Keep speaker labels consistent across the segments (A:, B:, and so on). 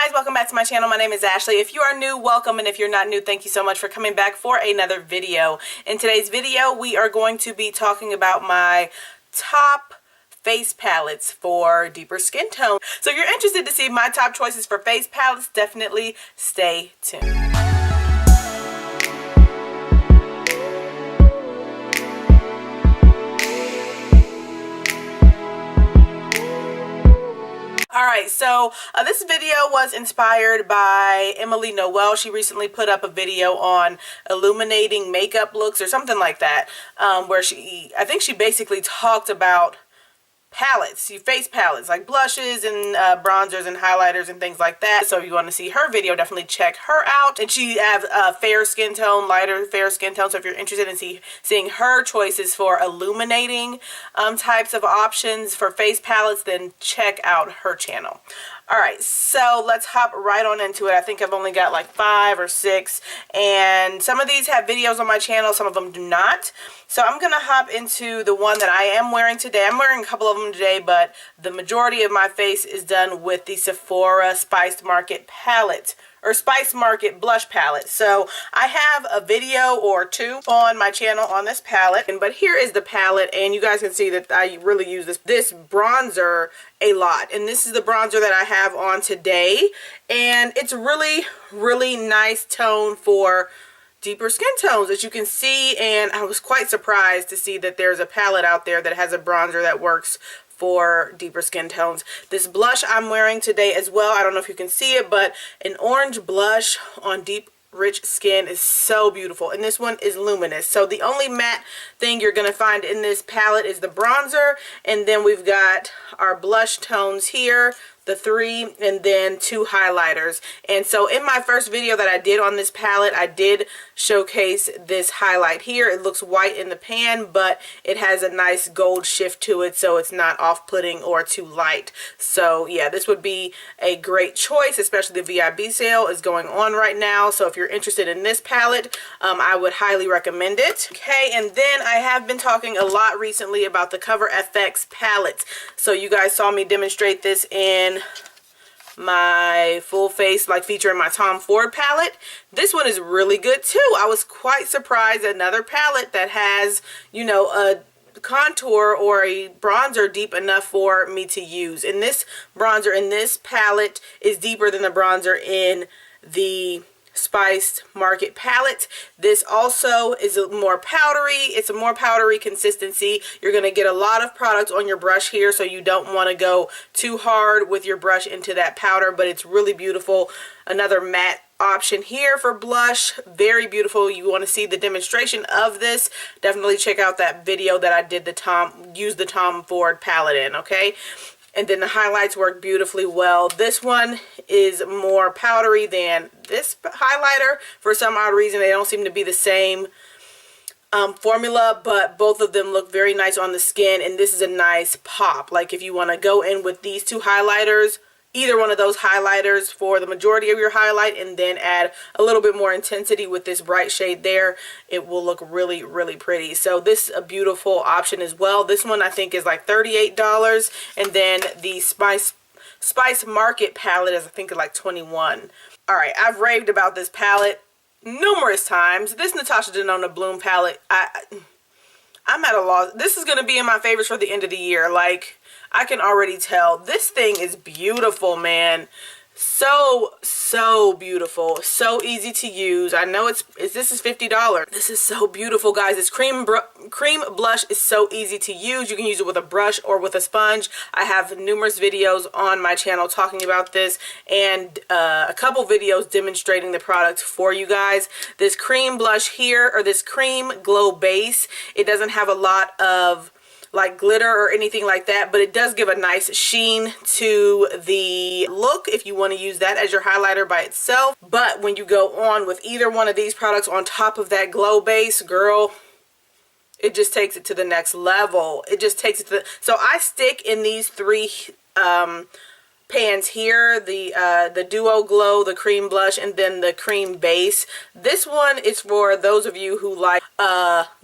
A: guys, welcome back to my channel. My name is Ashley. If you are new, welcome, and if you're not new, thank you so much for coming back for another video. In today's video, we are going to be talking about my top face palettes for deeper skin tone. So if you're interested to see my top choices for face palettes, definitely stay tuned. Alright, so this video was inspired by Emily Noel. She recently put up a video on illuminating makeup looks or something like that, where I think she basically talked about palettes, face palettes like blushes and bronzers and highlighters and things like that. So if you want to see her video, definitely check her out. And she has fair skin tone, lighter fair skin tone. So if you're interested in seeing her choices for illuminating types of options for face palettes, then check out her channel. Alright, so let's hop right on into it. I think I've only got like 5 or 6, and some of these have videos on my channel, some of them do not. So I'm going to hop into the one that I am wearing today. I'm wearing a couple of them today, but the majority of my face is done with the Sephora Spice Market palette, or Spice Market blush palette. So I have a video or two on my channel on this palette, but here is the palette, and you guys can see that I really use this bronzer a lot, and this is the bronzer that I have on today, and it's really nice tone for deeper skin tones, as you can see. And I was quite surprised to see that there's a palette out there that has a bronzer that works for deeper skin tones. This blush I'm wearing today as well, I don't know if you can see it, but an orange blush on deep rich skin is so beautiful, and this one is luminous. So the only matte thing you're going to find in this palette is the bronzer, and then we've got our blush tones here, the 3, and then 2 highlighters. And so in my first video that I did on this palette, I did showcase this highlight here. It looks white in the pan, but it has a nice gold shift to it, so it's not off-putting or too light. So yeah, this would be a great choice, especially the VIB sale is going on right now. So if you're interested in this palette, I would highly recommend it. Okay, and then I have been talking a lot recently about the CoverFX palettes. So you guys saw me demonstrate this in my full face, like featuring my Tom Ford palette. This one is really good too. I was quite surprised. Another palette that has, you know, a contour or a bronzer deep enough for me to use. And this bronzer in this palette is deeper than the bronzer in the Spice Market palette. This also is a more powdery, it's a more powdery consistency. You're going to get a lot of product on your brush here, so you don't want to go too hard with your brush into that powder, but it's really beautiful. Another matte option here for blush, very beautiful. You want to see the demonstration of this, definitely check out that video that I did use the Tom Ford palette in, okay? And then the highlights work beautifully well. This one is more powdery than this highlighter. For some odd reason, they don't seem to be the same formula, but both of them look very nice on the skin, and this is a nice pop. Like if you want to go in with these 2 highlighters, either one of those highlighters for the majority of your highlight, and then add a little bit more intensity with this bright shade there, it will look really pretty. So this is a beautiful option as well. This one I think is like $38, and then the Spice Market palette is I think like $21. Alright, I've raved about this palette numerous times. This Natasha Denona Bloom palette, I'm at a loss. This is going to be in my favorites for the end of the year. Like, I can already tell. This thing is beautiful, man. So beautiful. So easy to use. I know this is $50. This is so beautiful, guys. This cream blush is so easy to use. You can use it with a brush or with a sponge. I have numerous videos on my channel talking about this, and a couple videos demonstrating the product for you guys. This cream blush here, or this cream glow base, it doesn't have a lot of like glitter or anything like that, but it does give a nice sheen to the look if you want to use that as your highlighter by itself. But when you go on with either one of these products on top of that glow base, girl, it just takes it to the next level. It just takes it to so I stick in these 3 pans here, the Duo Glow, the cream blush, and then the cream base. This one is for those of you who like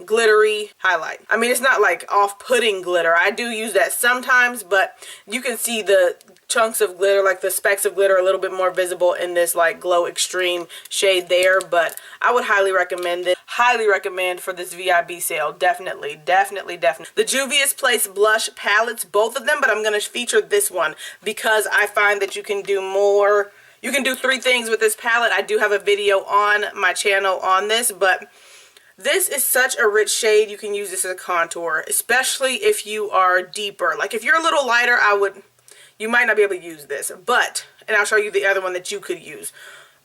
A: glittery highlight. I mean, it's not like off-putting glitter. I do use that sometimes, but you can see the chunks of glitter, like the specks of glitter, a little bit more visible in this like Glow Extreme shade there. But I would highly recommend it. Highly recommend for this VIB sale. Definitely, definitely, definitely. The Juvia's Place blush palettes, both of them, but I'm going to feature this one because I find that you can do more. You can do 3 things with this palette. I do have a video on my channel on this, but this is such a rich shade. You can use this as a contour, especially if you are deeper. Like if you're a little lighter, you might not be able to use this, but, and I'll show you the other one that you could use.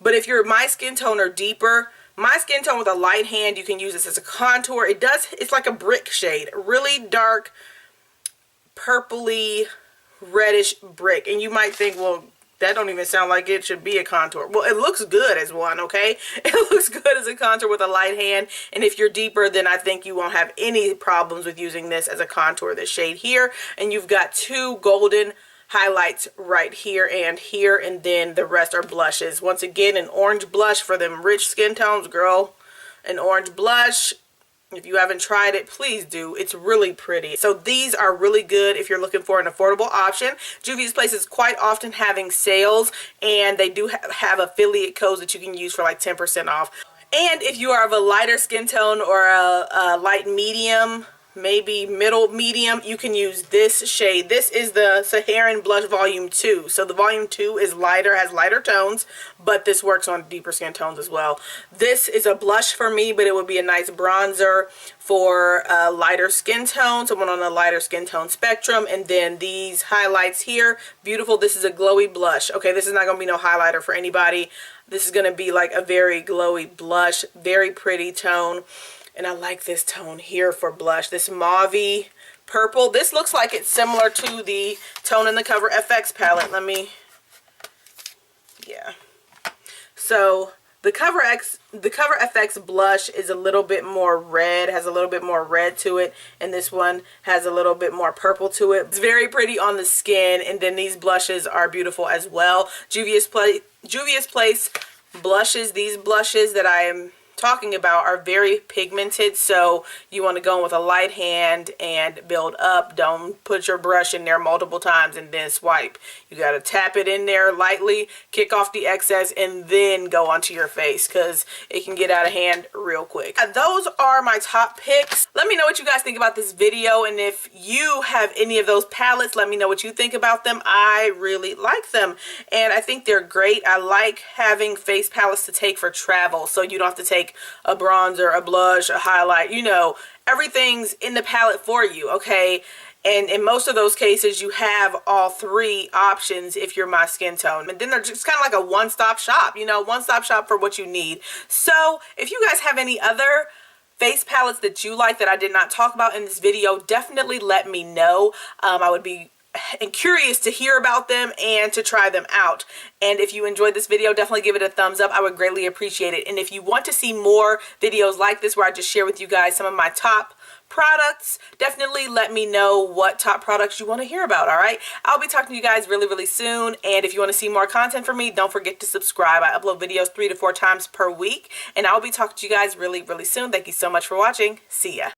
A: But if you're my skin tone or deeper, my skin tone with a light hand, you can use this as a contour. It's like a brick shade, really dark, purpley, reddish brick. And you might think, well, that don't even sound like it should be a contour. Well, it looks good as one, okay? It looks good as a contour with a light hand. And if you're deeper, then I think you won't have any problems with using this as a contour, this shade here. And you've got 2 golden highlights right here, and then the rest are blushes. Once again, an orange blush for them rich skin tones, girl. An orange blush. If you haven't tried it, please do. It's really pretty. So these are really good if you're looking for an affordable option. Juvia's Place is quite often having sales, and they do have affiliate codes that you can use for like 10% off. And if you are of a lighter skin tone or a light medium, maybe middle medium, you can use this shade. This is the Saharan Blush Volume 2. So the Volume 2 is lighter, has lighter tones, but this works on deeper skin tones as well. This is a blush for me, but it would be a nice bronzer for a lighter skin tone, someone on a lighter skin tone spectrum. And then these highlights here, beautiful. This is a glowy blush. Okay, this is not going to be no highlighter for anybody. This is going to be like a very glowy blush, very pretty tone. And I like this tone here for blush, this mauve-y purple. This looks like it's similar to the tone in the CoverFX palette. Yeah. So the CoverFX blush is a little bit more red, has a little bit more red to it, and this one has a little bit more purple to it. It's very pretty on the skin, and then these blushes are beautiful as well. Juvia's Place blushes, these blushes that I am talking about are very pigmented, so you want to go in with a light hand and build up. Don't put your brush in there multiple times and then swipe. You got to tap it in there lightly, kick off the excess, and then go onto your face because it can get out of hand real quick. Those are my top picks. Let me know what you guys think about this video, and if you have any of those palettes, let me know what you think about them. I really like them, and I think they're great. I like having face palettes to take for travel, so you don't have to take a bronzer, a blush, a highlight, you know, everything's in the palette for you, okay? And in most of those cases, you have all 3 options if you're my skin tone. And then they're just kind of like a one-stop shop, you know, one-stop shop for what you need. So if you guys have any other face palettes that you like that I did not talk about in this video, definitely let me know. I would be curious to hear about them and to try them out. And if you enjoyed this video, definitely give it a thumbs up. I would greatly appreciate it. And if you want to see more videos like this where I just share with you guys some of my top products, definitely let me know what top products you want to hear about. All right, I'll be talking to you guys really, really soon. And if you want to see more content from me, don't forget to subscribe. I upload videos 3 to 4 times per week, and I'll be talking to you guys really, really soon. Thank you so much for watching. See ya.